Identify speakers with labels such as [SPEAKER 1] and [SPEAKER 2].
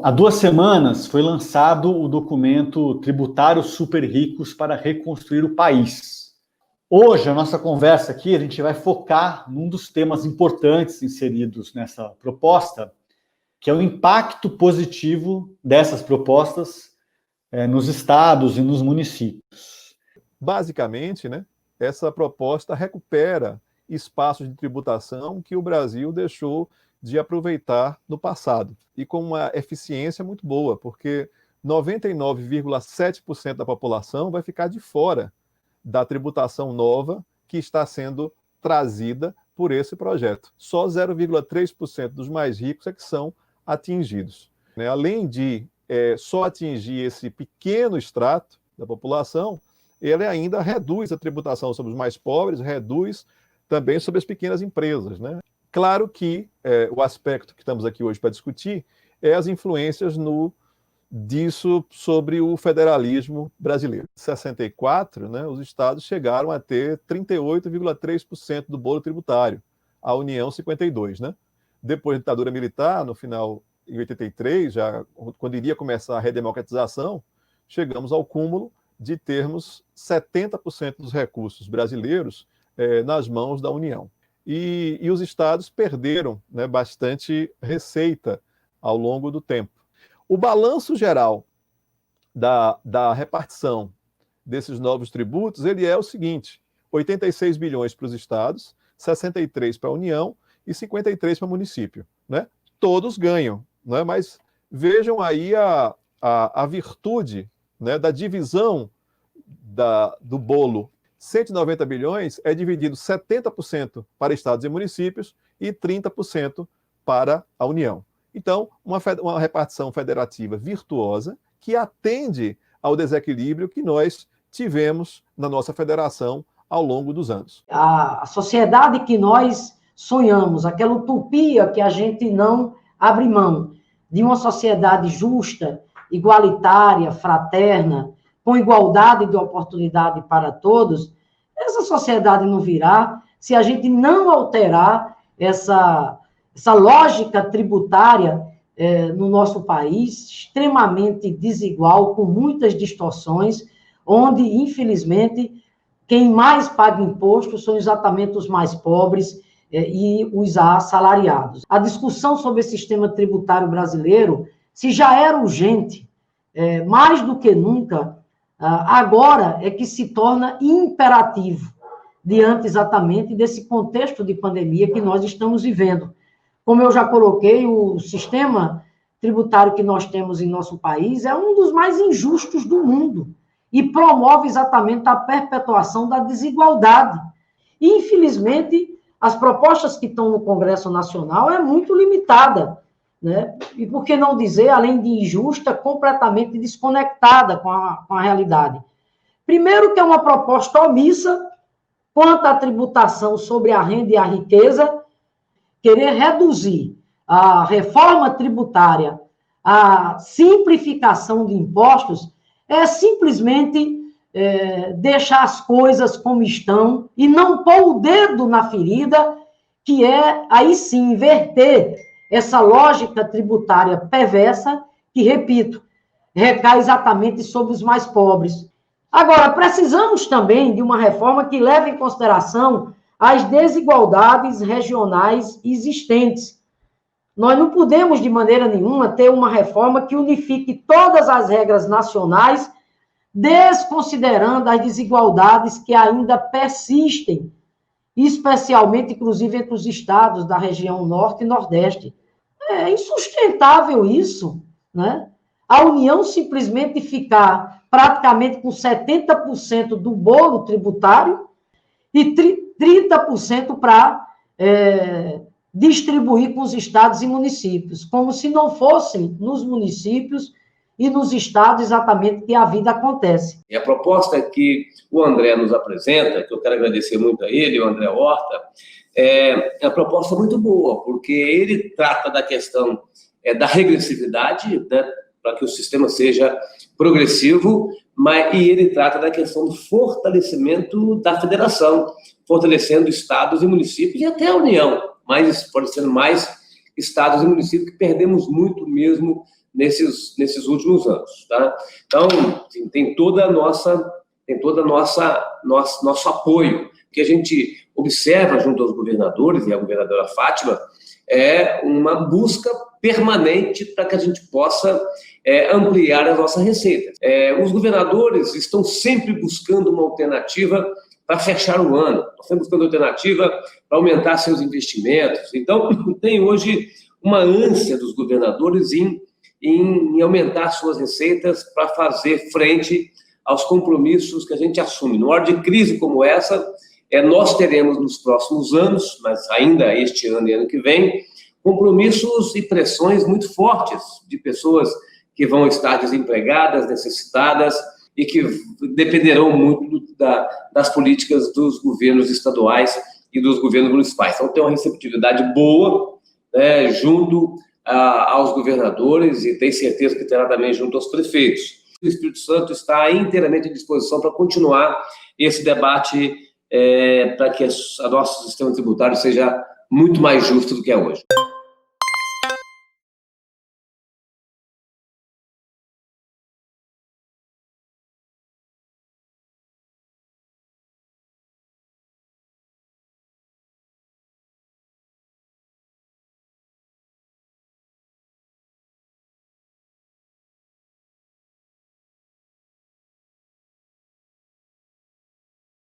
[SPEAKER 1] Há 2 semanas foi lançado o documento Tributários Super Ricos para Reconstruir o País. Hoje, a nossa conversa aqui, a gente vai focar num dos temas importantes inseridos nessa proposta, que é o impacto positivo dessas propostas nos estados e nos municípios.
[SPEAKER 2] Basicamente, essa proposta recupera espaços de tributação que o Brasil deixou de aproveitar no passado, e com uma eficiência muito boa, porque 99,7% da população vai ficar de fora da tributação nova que está sendo trazida por esse projeto. Só 0,3% dos mais ricos é que são atingidos. Além de só atingir esse pequeno extrato da população, ele ainda reduz a tributação sobre os mais pobres, reduz também sobre as pequenas empresas, Claro que o aspecto que estamos aqui hoje para discutir é as influências disso sobre o federalismo brasileiro. Em 64, os estados chegaram a ter 38,3% do bolo tributário, a União 52%. Depois da ditadura militar, no final, em 83, já quando iria começar a redemocratização, chegamos ao cúmulo de termos 70% dos recursos brasileiros nas mãos da União. E os estados perderam bastante receita ao longo do tempo. O balanço geral da repartição desses novos tributos ele é o seguinte: 86 bilhões para os estados, 63 para a União e 53 para o município. Todos ganham, mas vejam aí a virtude da divisão do bolo. 190 bilhões é dividido 70% para estados e municípios e 30% para a União. Então, uma repartição federativa virtuosa que atende ao desequilíbrio que nós tivemos na nossa federação ao longo dos anos.
[SPEAKER 3] A sociedade que nós sonhamos, aquela utopia que a gente não abre mão, de uma sociedade justa, igualitária, fraterna, com igualdade de oportunidade para todos, essa sociedade não virá se a gente não alterar essa lógica tributária no nosso país, extremamente desigual, com muitas distorções, onde, infelizmente, quem mais paga imposto são exatamente os mais pobres e os assalariados. A discussão sobre o sistema tributário brasileiro, se já era urgente, mais do que nunca, agora é que se torna imperativo, diante exatamente desse contexto de pandemia que nós estamos vivendo. Como eu já coloquei, o sistema tributário que nós temos em nosso país é um dos mais injustos do mundo e promove exatamente a perpetuação da desigualdade. E, infelizmente, as propostas que estão no Congresso Nacional é muito limitada, E por que não dizer, além de injusta, completamente desconectada com a realidade. Primeiro que é uma proposta omissa quanto à tributação sobre a renda e a riqueza, querer reduzir a reforma tributária, a simplificação de impostos, é simplesmente deixar as coisas como estão e não pôr o dedo na ferida, que é, aí sim, inverter essa lógica tributária perversa, que, repito, recai exatamente sobre os mais pobres. Agora, precisamos também de uma reforma que leve em consideração as desigualdades regionais existentes. Nós não podemos, de maneira nenhuma, ter uma reforma que unifique todas as regras nacionais, desconsiderando as desigualdades que ainda persistem, especialmente, inclusive, entre os estados da região Norte e Nordeste. É insustentável isso, A União simplesmente ficar praticamente com 70% do bolo tributário e 30% para distribuir com os estados e municípios, como se não fossem nos municípios e nos estados exatamente que a vida acontece.
[SPEAKER 4] E a proposta que o André nos apresenta, que eu quero agradecer muito a ele, o André Horta, é uma proposta muito boa, porque ele trata da questão da regressividade, para que o sistema seja progressivo, e ele trata da questão do fortalecimento da federação, fortalecendo estados e municípios e até a União, fortalecendo mais estados e municípios, que perdemos muito mesmo nesses últimos anos, tá? Então, tem toda nosso apoio. O que a gente observa junto aos governadores e a governadora Fátima é uma busca permanente para que a gente possa ampliar as nossas receitas. Os governadores estão sempre buscando uma alternativa para fechar o ano, estão sempre buscando alternativa para aumentar seus investimentos. Então, tem hoje uma ânsia dos governadores em aumentar suas receitas para fazer frente aos compromissos que a gente assume. Numa hora de crise como essa, nós teremos nos próximos anos, mas ainda este ano e ano que vem, compromissos e pressões muito fortes de pessoas que vão estar desempregadas, necessitadas e que dependerão muito das políticas dos governos estaduais e dos governos municipais. Então, tem uma receptividade boa, né, junto aos governadores e tenho certeza que terá também junto aos prefeitos. O Espírito Santo está inteiramente à disposição para continuar esse debate para que o nosso sistema tributário seja muito mais justo do que é hoje.